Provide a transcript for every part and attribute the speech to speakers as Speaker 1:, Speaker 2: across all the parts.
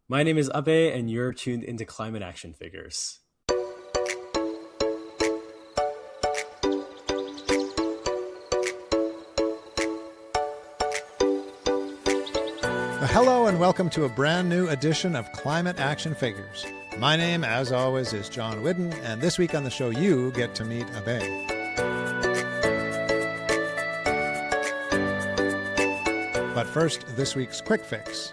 Speaker 1: My name is Abhay, and you're tuned into Climate Action Figures.
Speaker 2: Hello and welcome to a brand new edition of Climate Action Figures. My name, as always, is John Whidden, and this week on the show you get to meet Abhay. But first, this week's quick fix.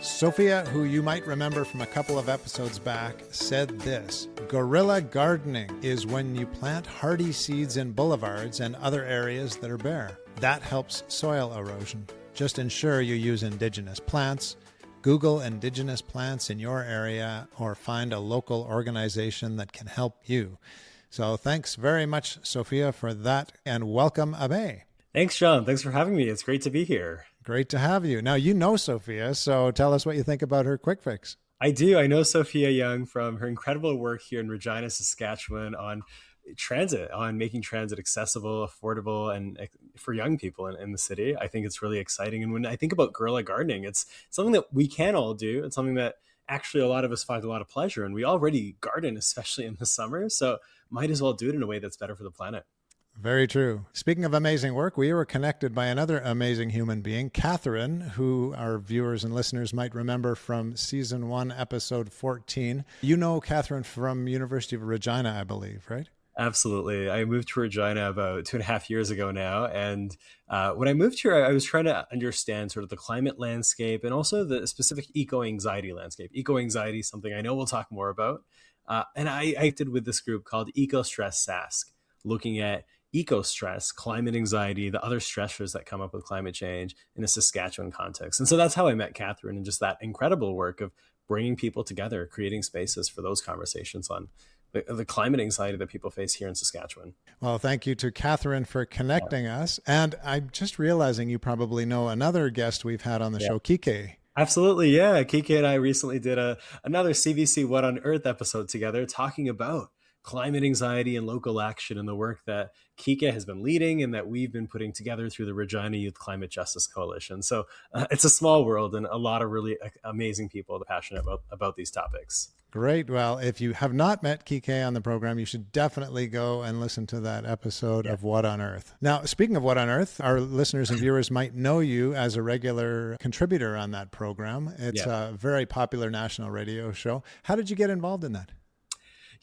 Speaker 2: Sophia, who you might remember from a couple of episodes back, said this: guerrilla gardening is when you plant hardy seeds in boulevards and other areas that are bare. That helps soil erosion. Just ensure you use indigenous plants. Google indigenous plants in your area or find a local organization that can help you. So thanks very much, Sophia, for that, and welcome, Abhay.
Speaker 1: Thanks, John. Thanks for having me. It's great to be here.
Speaker 2: Great to have you. Now, you know Sophia, so tell us what you think about her quick fix.
Speaker 1: I do. I know Sophia Young from her incredible work here in Regina, Saskatchewan on transit, on making transit accessible, affordable, and for young people in the city. I think it's really exciting. And when I think about guerrilla gardening, it's something that we can all do. It's something that actually a lot of us find a lot of pleasure. And we already garden, especially in the summer. So might as well do it in a way that's better for the planet.
Speaker 2: Very true. Speaking of amazing work, we were connected by another amazing human being, Catherine, who our viewers and listeners might remember from season 1, episode 14. You know Catherine from University of Regina, I believe, right?
Speaker 1: Absolutely. I moved to Regina about 2.5 years ago now. And when I moved here, I was trying to understand sort of the climate landscape and also the specific eco-anxiety landscape. Eco-anxiety is something I know we'll talk more about. And I acted with this group called EcoStressSask, looking at eco-stress, climate anxiety, the other stressors that come up with climate change in a Saskatchewan context. And so that's how I met Catherine, and just that incredible work of bringing people together, creating spaces for those conversations on the climate anxiety that people face here in Saskatchewan.
Speaker 2: Well, thank you to Catherine for connecting us. And I'm just realizing you probably know another guest we've had on the show, Kike.
Speaker 1: Absolutely. Yeah. Kike and I recently did another CBC What on Earth episode together, talking about climate anxiety and local action and the work that Kike has been leading and that we've been putting together through the Regina Youth Climate Justice Coalition. So it's a small world and a lot of really amazing people passionate about these topics.
Speaker 2: Great. Well, if you have not met Kike on the program, you should definitely go and listen to that episode of What on Earth. Now, speaking of What on Earth, our listeners and viewers might know you as a regular contributor on that program. It's a very popular national radio show. How did you get involved in that?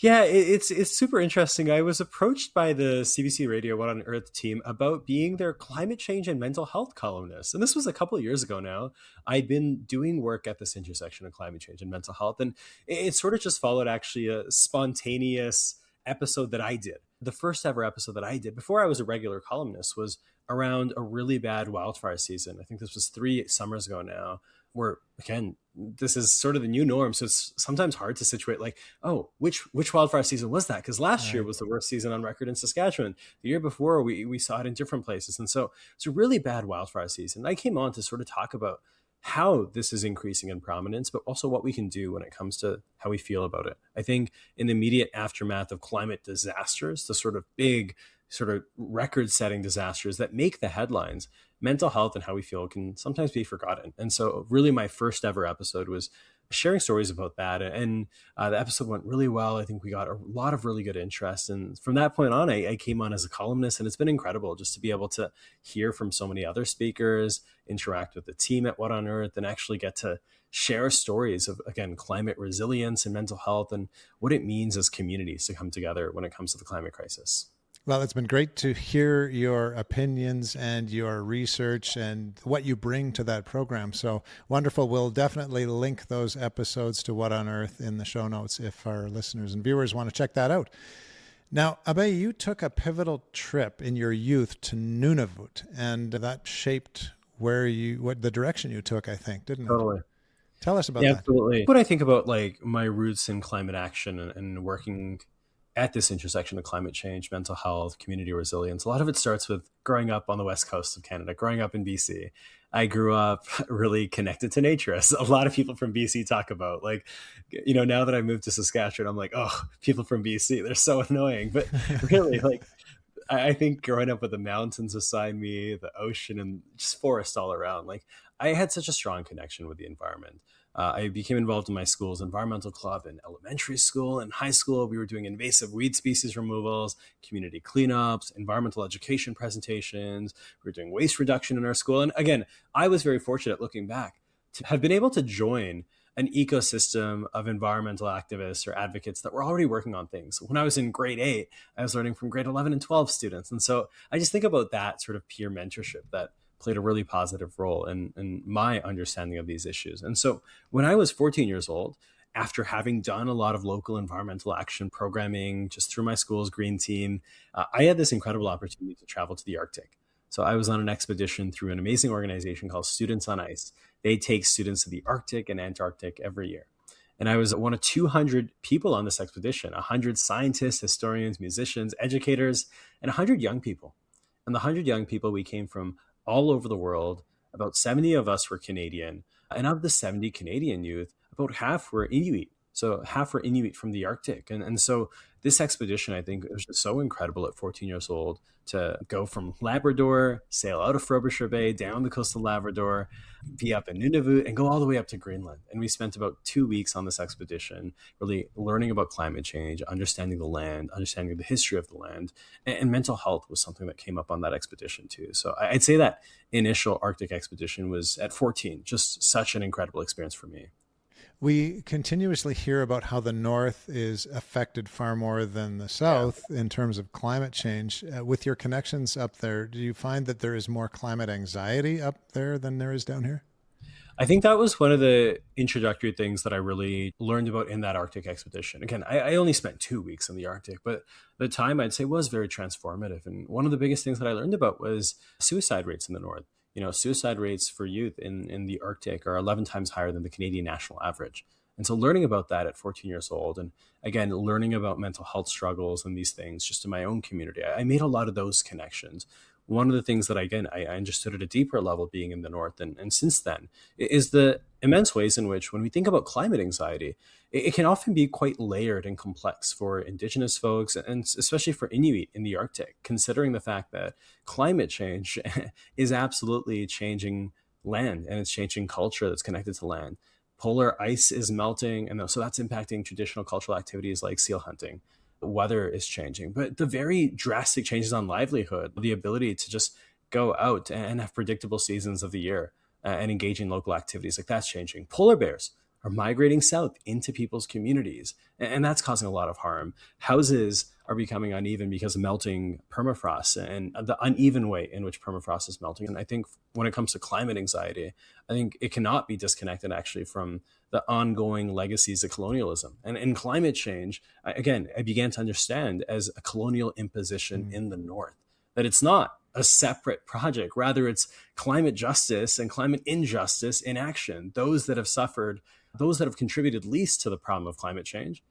Speaker 1: Yeah, it's super interesting. I was approached by the CBC Radio What on Earth team about being their climate change and mental health columnist. And this was a couple of years ago now. I'd been doing work at this intersection of climate change and mental health. And it sort of just followed actually a spontaneous episode that I did. The first ever episode that I did before I was a regular columnist was around a really bad wildfire season. I think this was 3 summers ago now, where, again, this is sort of the new norm. So it's sometimes hard to situate like, oh, which wildfire season was that? Because last year was the worst season on record in Saskatchewan. The year before, we saw it in different places. And so it's a really bad wildfire season. I came on to sort of talk about how this is increasing in prominence, but also what we can do when it comes to how we feel about it. I think in the immediate aftermath of climate disasters, the sort of big sort of record-setting disasters that make the headlines, mental health and how we feel can sometimes be forgotten. And so really my first ever episode was sharing stories about that. And the episode went really well. I think we got a lot of really good interest. And from that point on, I came on as a columnist, and it's been incredible just to be able to hear from so many other speakers, interact with the team at What on Earth, and actually get to share stories of, again, climate resilience and mental health and what it means as communities to come together when it comes to the climate crisis.
Speaker 2: Well, it's been great to hear your opinions and your research and what you bring to that program. So wonderful. We'll definitely link those episodes to What on Earth in the show notes if our listeners and viewers want to check that out. Now, Abhay, you took a pivotal trip in your youth to Nunavut, and that shaped what the direction you took, I think, didn't it?
Speaker 1: Totally.
Speaker 2: Tell us about that.
Speaker 1: Absolutely. When I think about like my roots in climate action and working at this intersection of climate change, mental health, community resilience, a lot of it starts with growing up on the west coast of Canada, growing up in BC. I grew up really connected to nature, as a lot of people from BC talk about. Like, you know, now that I moved to Saskatchewan, I'm like, oh, people from BC, they're so annoying. But really, like, I think growing up with the mountains beside me, the ocean, and just forest all around, like, I had such a strong connection with the environment. I became involved in my school's environmental club in elementary school and high school. We were doing invasive weed species removals, community cleanups, environmental education presentations. We were doing waste reduction in our school. And again, I was very fortunate looking back to have been able to join an ecosystem of environmental activists or advocates that were already working on things. When I was in grade 8, I was learning from grade 11 and 12 students. And so I just think about that sort of peer mentorship that played a really positive role in my understanding of these issues. And so when I was 14 years old, after having done a lot of local environmental action programming just through my school's green team, I had this incredible opportunity to travel to the Arctic. So I was on an expedition through an amazing organization called Students on Ice. They take students to the Arctic and Antarctic every year. And I was one of 200 people on this expedition, 100 scientists, historians, musicians, educators, and 100 young people. And the 100 young people, we came from all over the world. About 70 of us were Canadian. And of the 70 Canadian youth, about half were Inuit. So half were Inuit from the Arctic. And so this expedition, I think, was just so incredible at 14 years old to go from Labrador, sail out of Frobisher Bay, down the coast of Labrador, be up in Nunavut, and go all the way up to Greenland. And we spent about 2 weeks on this expedition, really learning about climate change, understanding the land, understanding the history of the land, and mental health was something that came up on that expedition too. So I'd say that initial Arctic expedition was at 14, just such an incredible experience for me.
Speaker 2: We continuously hear about how the North is affected far more than the South in terms of climate change. With your connections up there, do you find that there is more climate anxiety up there than there is down here?
Speaker 1: I think that was one of the introductory things that I really learned about in that Arctic expedition. Again, I only spent 2 weeks in the Arctic, but the time I'd say was very transformative. And one of the biggest things that I learned about was suicide rates in the North. Suicide rates for youth in the Arctic are 11 times higher than the Canadian national average. And so learning about that at 14 years old, and again, learning about mental health struggles and these things just in my own community, I made a lot of those connections. One of the things that, again, I understood at a deeper level being in the North, and since then, is the immense ways in which when we think about climate anxiety, it can often be quite layered and complex for indigenous folks, and especially for Inuit in the Arctic, considering the fact that climate change is absolutely changing land and it's changing culture that's connected to land. Polar ice is melting, and so that's impacting traditional cultural activities like seal hunting. Weather is changing, but the very drastic changes on livelihood, the ability to just go out and have predictable seasons of the year and engage in local activities, like that's changing. Polar bears are migrating south into people's communities, and that's causing a lot of harm. Houses are becoming uneven because of melting permafrost and the uneven way in which permafrost is melting. And I think when it comes to climate anxiety, I think it cannot be disconnected actually from the ongoing legacies of colonialism. And in climate change, I began to understand as a colonial imposition in the North, that it's not a separate project. Rather, it's climate justice and climate injustice in action. Those that have suffered, those that have contributed least to the problem of climate change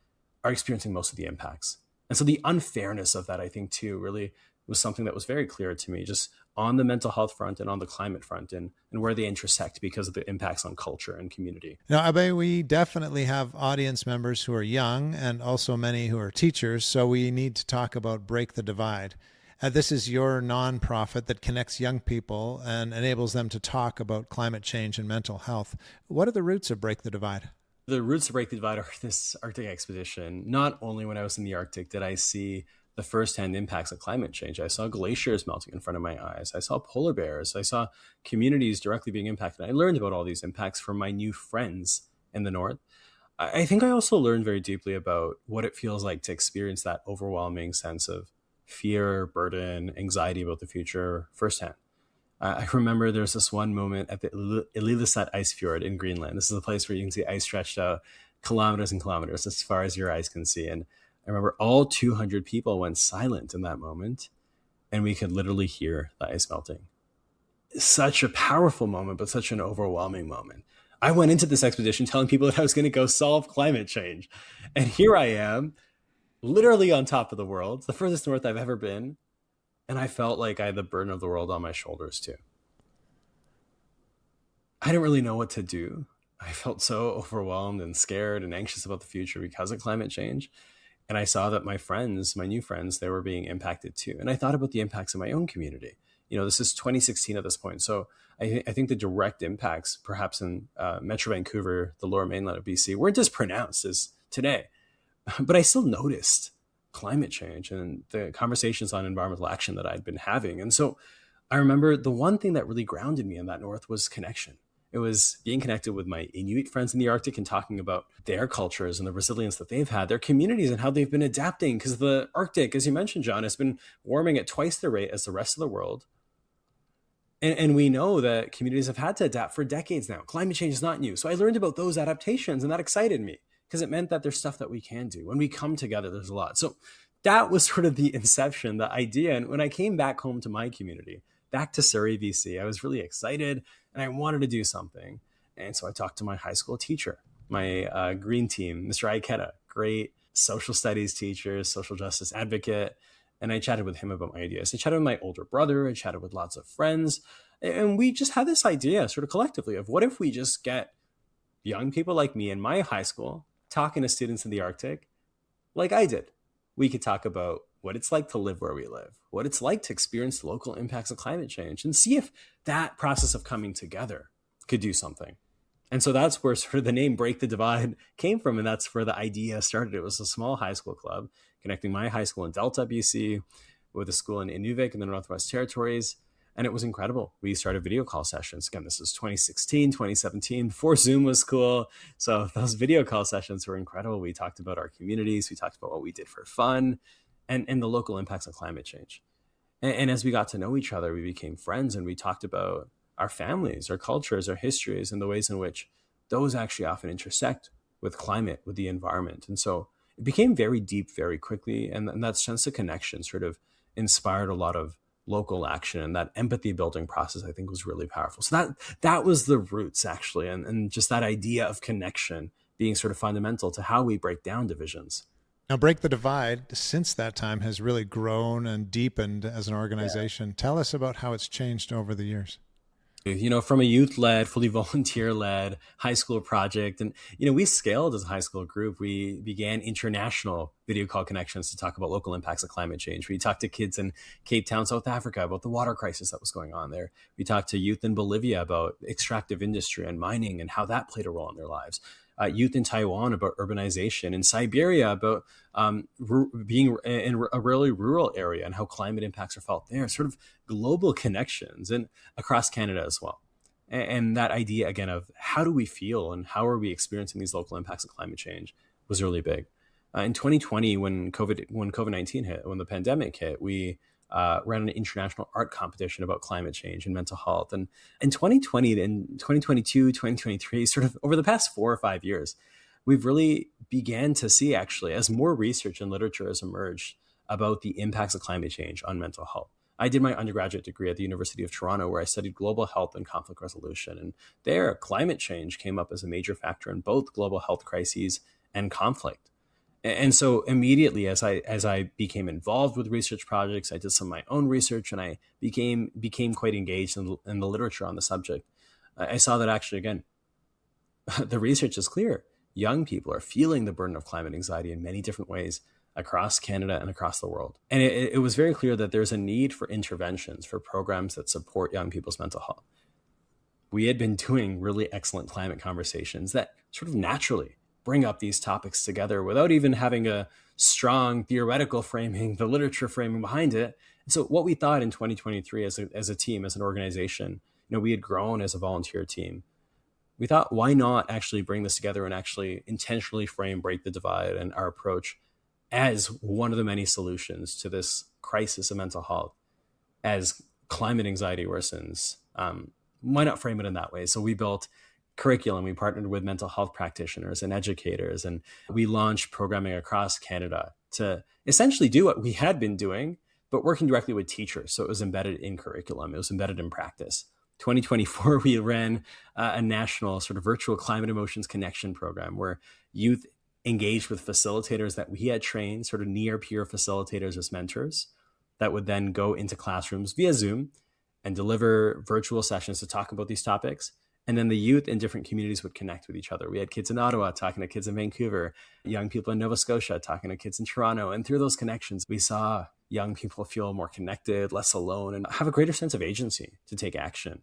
Speaker 1: are experiencing most of the impacts. And so the unfairness of that, I think, too, really was something that was very clear to me, just on the mental health front and on the climate front, and where they intersect because of the impacts on culture and community.
Speaker 2: Now, Abhay, we definitely have audience members who are young and also many who are teachers, so we need to talk about Break the Divide. This is your nonprofit that connects young people and enables them to talk about climate change and mental health. What are the roots of Break the Divide?
Speaker 1: The roots of Break the Divide are this Arctic expedition. Not only when I was in the Arctic did I see the firsthand impacts of climate change. I saw glaciers melting in front of my eyes. I saw polar bears. I saw communities directly being impacted. I learned about all these impacts from my new friends in the North. I think I also learned very deeply about what it feels like to experience that overwhelming sense of fear, burden, anxiety about the future firsthand. I remember there's this one moment at the Ilulissat ice fjord in Greenland. This is a place where you can see ice stretched out kilometers and kilometers as far as your eyes can see. And I remember all 200 people went silent in that moment, and we could literally hear the ice melting. Such a powerful moment, but such an overwhelming moment. I went into this expedition telling people that I was going to go solve climate change. And here I am, literally on top of the world, the furthest north I've ever been. And I felt like I had the burden of the world on my shoulders too. I didn't really know what to do. I felt so overwhelmed and scared and anxious about the future because of climate change. And I saw that my friends, my new friends, they were being impacted too. And I thought about the impacts in my own community. This is 2016 at this point. So I think the direct impacts, perhaps in Metro Vancouver, the lower mainland of BC, weren't as pronounced as today. But I still noticed climate change and the conversations on environmental action that I'd been having. And so I remember the one thing that really grounded me in that north was connection. It was being connected with my Inuit friends in the Arctic and talking about their cultures and the resilience that they've had, their communities, and how they've been adapting. Because the Arctic, as you mentioned, John, has been warming at twice the rate as the rest of the world. And we know that communities have had to adapt for decades now. Climate change is not new. So I learned about those adaptations, and that excited me because it meant that there's stuff that we can do. When we come together, there's a lot. So that was sort of the inception, the idea. And when I came back home to my community, back to Surrey, BC, I was really excited and I wanted to do something. And so I talked to my high school teacher, my green team, Mr. Aiketa, great social studies teacher, social justice advocate. And I chatted with him about my ideas. I chatted with my older brother. I chatted with lots of friends. And we just had this idea sort of collectively of what if we just get young people like me in my high school talking to students in the Arctic like I did. We could talk about what it's like to live where we live, what it's like to experience the local impacts of climate change, and see if that process of coming together could do something. And so that's where sort of the name Break the Divide came from. And that's where the idea started. It was a small high school club connecting my high school in Delta, BC, with a school in Inuvik in the Northwest Territories. And it was incredible. We started video call sessions. Again, this was 2016, 2017, before Zoom was cool. So those video call sessions were incredible. We talked about our communities. We talked about what we did for fun and the local impacts of climate change. And as we got to know each other, we became friends and we talked about our families, our cultures, our histories, and the ways in which those actually often intersect with climate, with the environment. And so it became very deep very quickly. And that sense of connection sort of inspired a lot of local action, and that empathy building process, I think, was really powerful. So that was the roots, actually, and just that idea of connection being sort of fundamental to how we break down divisions.
Speaker 2: Now, Break the Divide, since that time, has really grown and deepened as an organization. Yeah. Tell us about how it's changed over the years.
Speaker 1: From a youth-led, fully volunteer-led high school project. And, we scaled as a high school group. We began international video call connections to talk about local impacts of climate change. We talked to kids in Cape Town, South Africa about the water crisis that was going on there. We talked to youth in Bolivia about extractive industry and mining and how that played a role in their lives. Youth in Taiwan about urbanization, in Siberia about being in a really rural area and how climate impacts are felt there, sort of global connections, and across Canada as well. And that idea, again, of how do we feel and how are we experiencing these local impacts of climate change was really big. In 2020, when COVID-19 hit, when the pandemic hit, we ran an international art competition about climate change and mental health. And in 2020 and 2022, 2023, sort of over the past 4 or 5 years, we've really began to see, actually, as more research and literature has emerged about the impacts of climate change on mental health. I did my undergraduate degree at the University of Toronto, where I studied global health and conflict resolution. And there, climate change came up as a major factor in both global health crises and conflict. And so immediately, as I became involved with research projects, I did some of my own research, and I became quite engaged in the literature on the subject. I saw that actually, again, the research is clear. Young people are feeling the burden of climate anxiety in many different ways across Canada and across the world. And it was very clear that there's a need for interventions, for programs that support young people's mental health. We had been doing really excellent climate conversations that sort of naturally bring up these topics together without even having a strong theoretical framing, the literature framing behind it. And so what we thought in 2023 as a team, as an organization, we had grown as a volunteer team. We thought, why not actually bring this together and actually intentionally frame Break the Divide and our approach as one of the many solutions to this crisis of mental health as climate anxiety worsens. Why not frame it in that way? So we built curriculum. We partnered with mental health practitioners and educators, and we launched programming across Canada to essentially do what we had been doing, but working directly with teachers. So it was embedded in curriculum. It was embedded in practice. 2024, we ran a national sort of virtual climate emotions connection program where youth engaged with facilitators that we had trained, sort of near peer facilitators as mentors, that would then go into classrooms via Zoom and deliver virtual sessions to talk about these topics. And then the youth in different communities would connect with each other. We had kids in Ottawa talking to kids in Vancouver, young people in Nova Scotia talking to kids in Toronto. And through those connections, we saw young people feel more connected, less alone, and have a greater sense of agency to take action.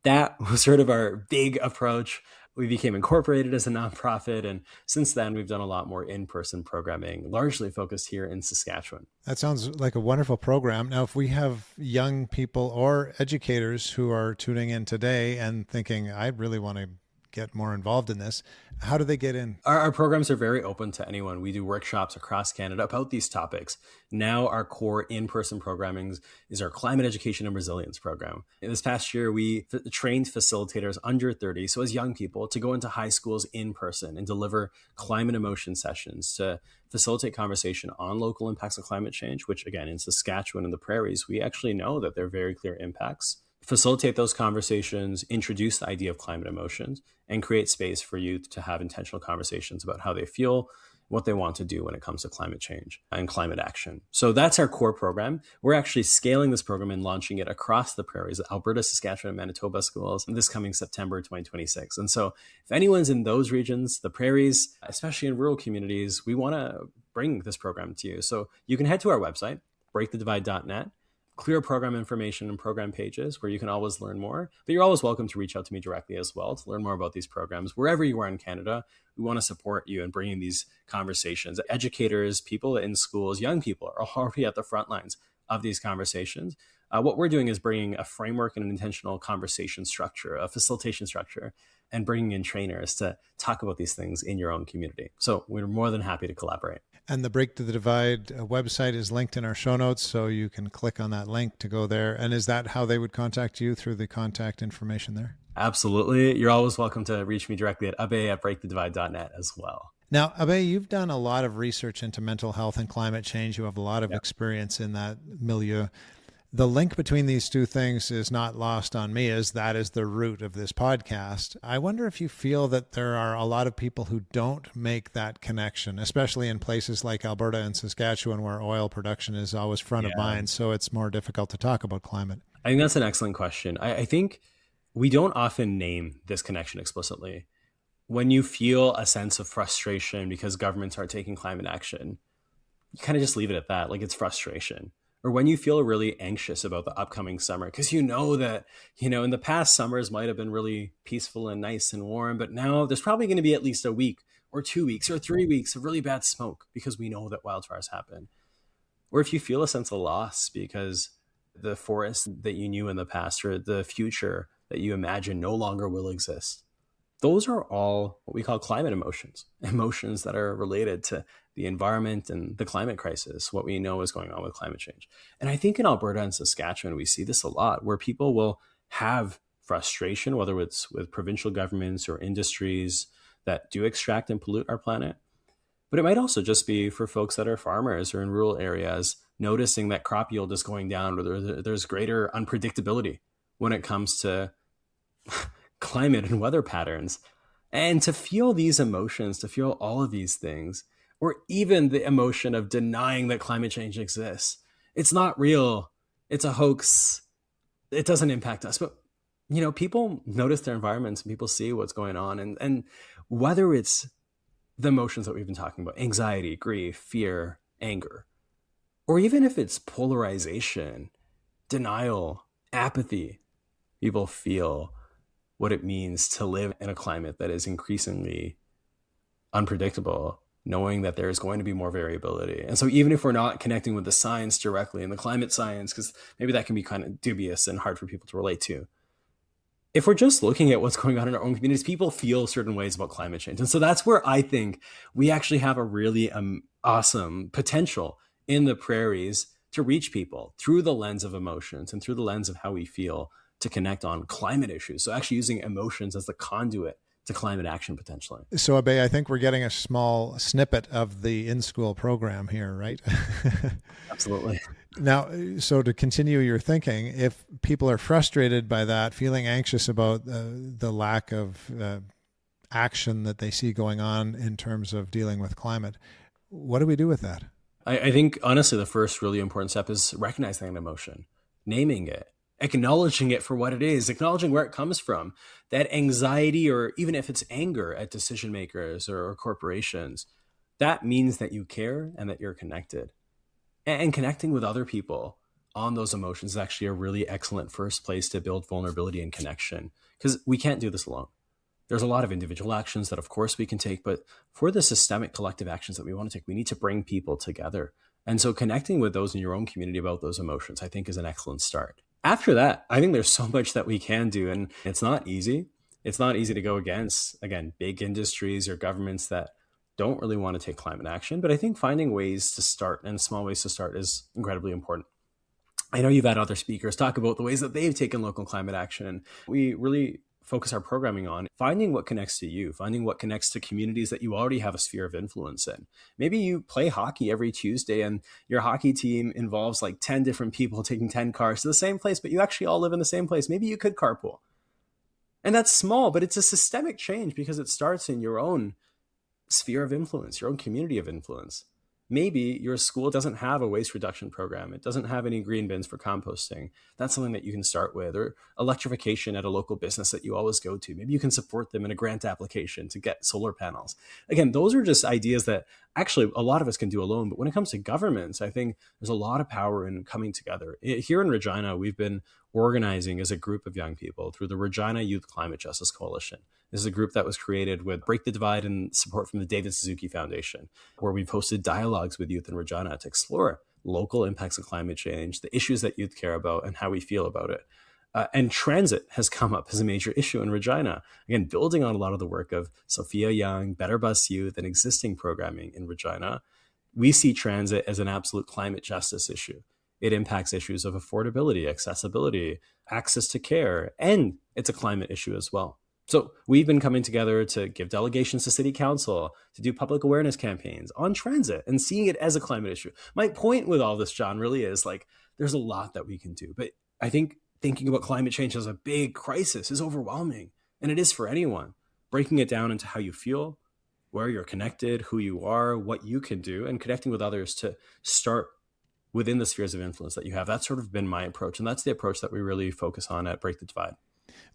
Speaker 1: That was sort of our big approach. We became incorporated as a nonprofit. And since then, we've done a lot more in-person programming, largely focused here in Saskatchewan.
Speaker 2: That sounds like a wonderful program. Now, if we have young people or educators who are tuning in today and thinking, I really want to get more involved in this, how do they get in?
Speaker 1: Our programs are very open to anyone. We do workshops across Canada about these topics. Now our core in-person programming is our climate education and resilience program. In this past year, we trained facilitators under 30, so as young people, to go into high schools in person and deliver climate emotion sessions to facilitate conversation on local impacts of climate change, which again, in Saskatchewan and the prairies, we actually know that they're very clear impacts. Facilitate those conversations, introduce the idea of climate emotions, and create space for youth to have intentional conversations about how they feel, what they want to do when it comes to climate change and climate action. So that's our core program. We're actually scaling this program and launching it across the prairies, Alberta, Saskatchewan, and Manitoba schools this coming September 2026. And so if anyone's in those regions, the prairies, especially in rural communities, we want to bring this program to you. So you can head to our website, breakthedivide.net, clear program information and program pages where you can always learn more. But you're always welcome to reach out to me directly as well to learn more about these programs. Wherever you are in Canada, we want to support you in bringing these conversations. Educators, people in schools, young people are already at the front lines of these conversations. What we're doing is bringing a framework and an intentional conversation structure, a facilitation structure, and bringing in trainers to talk about these things in your own community. So we're more than happy to collaborate.
Speaker 2: And the Break to the Divide website is linked in our show notes, so you can click on that link to go there. And is that how they would contact you, through the contact information there?
Speaker 1: Absolutely. You're always welcome to reach me directly at Abhay@breakthedivide.net as well.
Speaker 2: Now, Abhay, you've done a lot of research into mental health and climate change. You have a lot of experience in that milieu. The link between these two things is not lost on me, as that is the root of this podcast. I wonder if you feel that there are a lot of people who don't make that connection, especially in places like Alberta and Saskatchewan, where oil production is always front of mind, so it's more difficult to talk about climate.
Speaker 1: I think that's an excellent question. I think we don't often name this connection explicitly. When you feel a sense of frustration because governments aren't taking climate action, you kind of just leave it at that, like it's frustration. Or when you feel really anxious about the upcoming summer, because you know that, in the past, summers might have been really peaceful and nice and warm, but now there's probably going to be at least a week or 2 weeks or 3 weeks of really bad smoke because we know that wildfires happen. Or if you feel a sense of loss because the forest that you knew in the past or the future that you imagine no longer will exist. Those are all what we call climate emotions that are related to the environment and the climate crisis, what we know is going on with climate change. And I think in Alberta and Saskatchewan, we see this a lot, where people will have frustration, whether it's with provincial governments or industries that do extract and pollute our planet. But it might also just be for folks that are farmers or in rural areas, noticing that crop yield is going down, or there's greater unpredictability when it comes to climate and weather patterns. And to feel these emotions, to feel all of these things, or even the emotion of denying that climate change exists. It's not real. It's a hoax. It doesn't impact us. But, people notice their environments and people see what's going on. And whether it's the emotions that we've been talking about, anxiety, grief, fear, anger, or even if it's polarization, denial, apathy, people feel what it means to live in a climate that is increasingly unpredictable, knowing that there is going to be more variability. And so even if we're not connecting with the science directly and the climate science, because maybe that can be kind of dubious and hard for people to relate to, if we're just looking at what's going on in our own communities, people feel certain ways about climate change. And so that's where I think we actually have a really awesome potential in the prairies to reach people through the lens of emotions and through the lens of how we feel, to connect on climate issues. So actually using emotions as the conduit to climate action potentially.
Speaker 2: So Abhay, I think we're getting a small snippet of the in-school program here, right?
Speaker 1: Absolutely.
Speaker 2: Now, so to continue your thinking, if people are frustrated by that, feeling anxious about the lack of action that they see going on in terms of dealing with climate, what do we do with that?
Speaker 1: I think, honestly, the first really important step is recognizing an emotion, naming it, acknowledging it for what it is, acknowledging where it comes from. That anxiety, or even if it's anger at decision makers or corporations, that means that you care and that you're connected. And connecting with other people on those emotions is actually a really excellent first place to build vulnerability and connection, because we can't do this alone. There's a lot of individual actions that, of course, we can take, but for the systemic collective actions that we want to take, we need to bring people together. And so connecting with those in your own community about those emotions, I think, is an excellent start. After that, I think there's so much that we can do, and it's not easy. It's not easy to go against, again, big industries or governments that don't really want to take climate action. But I think finding ways to start and small ways to start is incredibly important. I know you've had other speakers talk about the ways that they've taken local climate action. And we really focus our programming on finding what connects to you, finding what connects to communities that you already have a sphere of influence in. Maybe you play hockey every Tuesday and your hockey team involves like 10 different people taking 10 cars to the same place, but you actually all live in the same place. Maybe you could carpool. And that's small, but it's a systemic change because it starts in your own sphere of influence, your own community of influence. Maybe your school doesn't have a waste reduction program. It doesn't have any green bins for composting. That's something that you can start with, or electrification at a local business that you always go to. Maybe you can support them in a grant application to get solar panels. Again, those are just ideas that actually a lot of us can do alone. But when it comes to governments, I think there's a lot of power in coming together. Here in Regina, we've been organizing as a group of young people through the Regina Youth Climate Justice Coalition. This is a group that was created with Break the Divide and support from the David Suzuki Foundation, where we've hosted dialogues with youth in Regina to explore local impacts of climate change, the issues that youth care about, and how we feel about it. And transit has come up as a major issue in Regina. Again, building on a lot of the work of Sophia Young, Better Bus Youth, and existing programming in Regina, we see transit as an absolute climate justice issue. It impacts issues of affordability, accessibility, access to care, and it's a climate issue as well. So we've been coming together to give delegations to city council, to do public awareness campaigns on transit and seeing it as a climate issue. My point with all this, John, really is like, there's a lot that we can do. But I think thinking about climate change as a big crisis is overwhelming. And it is for anyone. Breaking it down into how you feel, where you're connected, who you are, what you can do, and connecting with others to start within the spheres of influence that you have. That's sort of been my approach. And that's the approach that we really focus on at Break the Divide.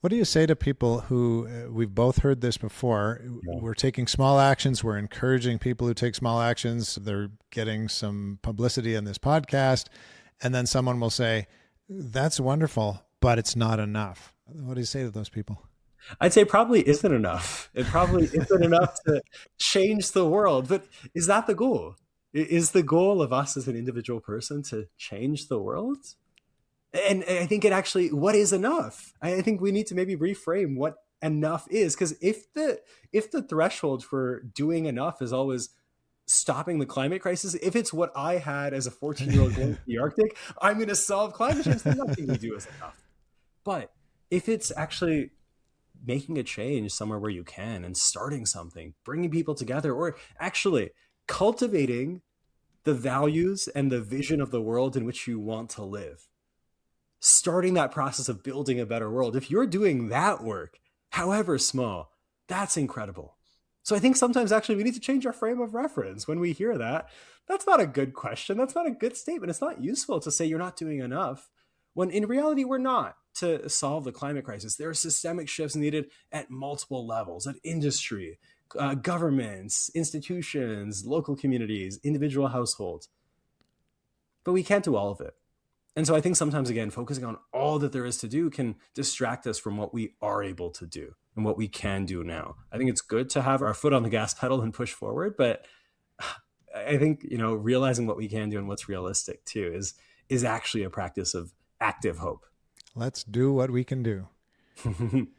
Speaker 2: What do you say to people who, we've both heard this before, we're taking small actions, we're encouraging people who take small actions, they're getting some publicity on this podcast, and then someone will say, that's wonderful, but it's not enough. What do you say to those people?
Speaker 1: I'd say probably isn't enough. It probably isn't enough to change the world, but is that the goal? Is the goal of us as an individual person to change the world? And I think it actually, what is enough? I think we need to maybe reframe what enough is, because if the threshold for doing enough is always stopping the climate crisis, if it's what I had as a 14-year-old going to the Arctic, I'm going to solve climate change, then nothing we do is enough. But if it's actually making a change somewhere where you can and starting something, bringing people together, or actually cultivating the values and the vision of the world in which you want to live, starting that process of building a better world, if you're doing that work, however small, that's incredible. So I think sometimes actually we need to change our frame of reference when we hear that. That's not a good question. That's not a good statement. It's not useful to say you're not doing enough, when in reality we're not, to solve the climate crisis. There are systemic shifts needed at multiple levels, at industry, governments, institutions, local communities, individual households. But we can't do all of it. And so I think sometimes, again, focusing on all that there is to do can distract us from what we are able to do and what we can do now. I think it's good to have our foot on the gas pedal and push forward, but I think, realizing what we can do and what's realistic too is actually a practice of active hope.
Speaker 2: Let's do what we can do.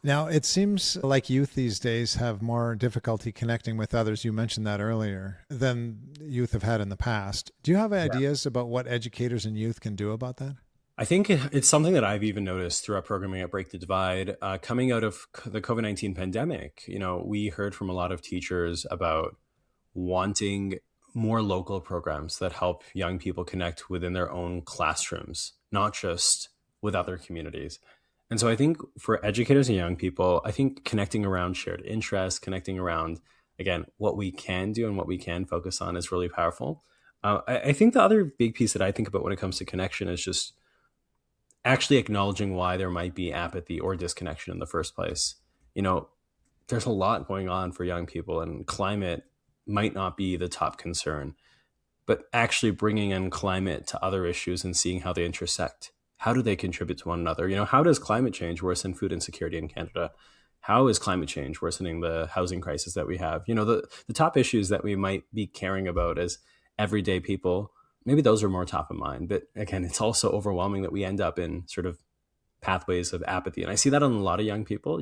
Speaker 2: Now, it seems like youth these days have more difficulty connecting with others. You mentioned that earlier, than youth have had in the past. Do you have ideas about what educators and youth can do about that?
Speaker 1: I think it's something that I've even noticed through our programming at Break the Divide. Coming out of the COVID-19 pandemic, we heard from a lot of teachers about wanting more local programs that help young people connect within their own classrooms, not just with other communities. And so I think for educators and young people, I think connecting around shared interests, connecting around, again, what we can do and what we can focus on is really powerful. I think the other big piece that I think about when it comes to connection is just actually acknowledging why there might be apathy or disconnection in the first place. There's a lot going on for young people, and climate might not be the top concern. but actually bringing in climate to other issues and seeing how they intersect. How do they contribute to one another? How does climate change worsen food insecurity in Canada? How is climate change worsening the housing crisis that we have? The top issues that we might be caring about as everyday people, maybe those are more top of mind. But again, it's also overwhelming that we end up in sort of pathways of apathy. And I see that on a lot of young people.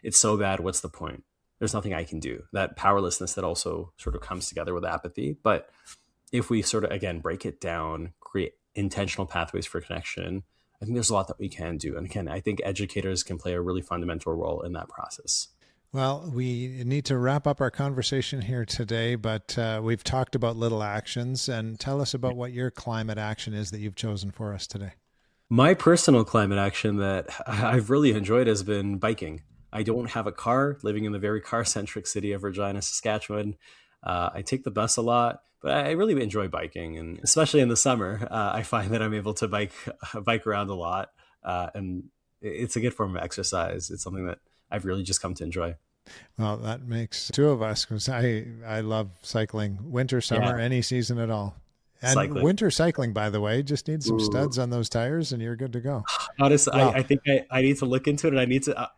Speaker 1: It's so bad. What's the point? There's nothing I can do. That powerlessness that also sort of comes together with apathy. But if we sort of, again, break it down, create intentional pathways for connection, I think there's a lot that we can do. And again, I think educators can play a really fundamental role in that process.
Speaker 2: Well, we need to wrap up our conversation here today, but we've talked about little actions. And tell us about what your climate action is that you've chosen for us today.
Speaker 1: My personal climate action that I've really enjoyed has been biking. I don't have a car, living in the very car-centric city of Regina, Saskatchewan. I take the bus a lot, but I really enjoy biking. And especially in the summer, I find that I'm able to bike around a lot. And it's a good form of exercise. It's something that I've really just come to enjoy.
Speaker 2: Well, that makes two of us, because I love cycling, winter, summer, any season at all. And cycling. Winter cycling, by the way, just need some studs on those tires and you're good to go.
Speaker 1: Honestly, well, I think I need to look into it, and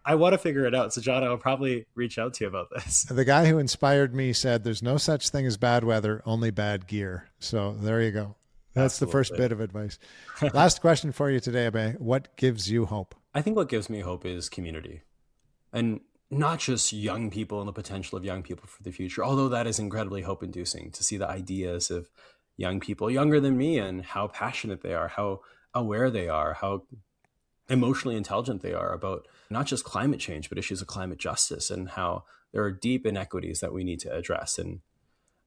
Speaker 1: I want to figure it out. So John, I'll probably reach out to you about this.
Speaker 2: The guy who inspired me said there's no such thing as bad weather, only bad gear. So there you go. That's Absolutely. The first bit of advice. Last question for you today, Abhay. What gives you hope?
Speaker 1: I think what gives me hope is community. And not just young people and the potential of young people for the future, although that is incredibly hope-inducing to see the ideas of young people younger than me and how passionate they are, how aware they are, how emotionally intelligent they are about not just climate change, but issues of climate justice, and how there are deep inequities that we need to address. And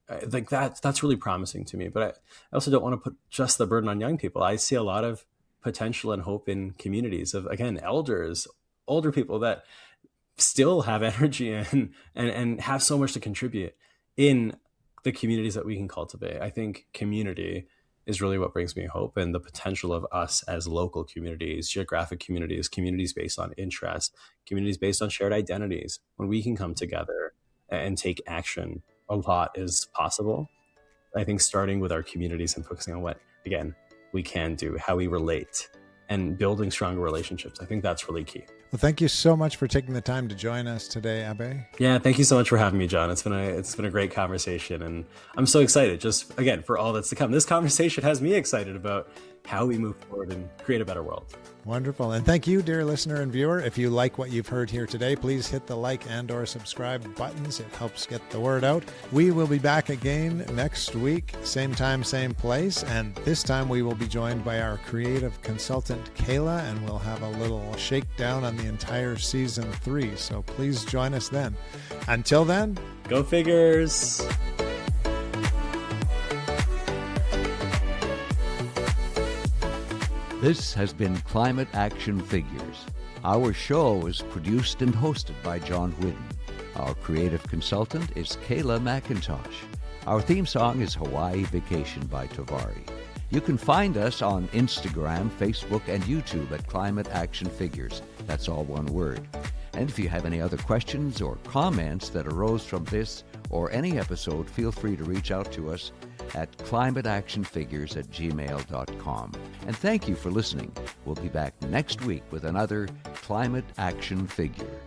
Speaker 1: I think that's really promising to me. But I also don't want to put just the burden on young people. I see a lot of potential and hope in communities of, again, elders, older people that still have energy and have so much to contribute in the communities that we can cultivate. I think community is really what brings me hope, and the potential of us as local communities, geographic communities, communities based on interest, communities based on shared identities. When we can come together and take action, a lot is possible. I think starting with our communities and focusing on what, again, we can do, how we relate, and building stronger relationships. I think that's really key.
Speaker 2: Well, thank you so much for taking the time to join us today, Abhay.
Speaker 1: Yeah, thank you so much for having me, John. It's been a great conversation, and I'm so excited just, again, for all that's to come. This conversation has me excited about how we move forward and create a better world.
Speaker 2: Wonderful. And thank you, dear listener and viewer. If you like what you've heard here today, please hit the like and or subscribe buttons. It helps get the word out. We will be back again next week, same time, same place. And this time we will be joined by our creative consultant, Kayla, and we'll have a little shakedown on the entire season 3. So please join us then. Until then,
Speaker 1: go figures.
Speaker 3: This has been Climate Action Figures. Our show is produced and hosted by John Whidden. Our creative consultant is Kayla McIntosh. Our theme song is Hawaii Vacation by Tovari. You can find us on Instagram, Facebook, and YouTube at Climate Action Figures. That's all one word. And if you have any other questions or comments that arose from this or any episode, feel free to reach out to us at climateactionfigures@gmail.com. And thank you for listening. We'll be back next week with another Climate Action Figure.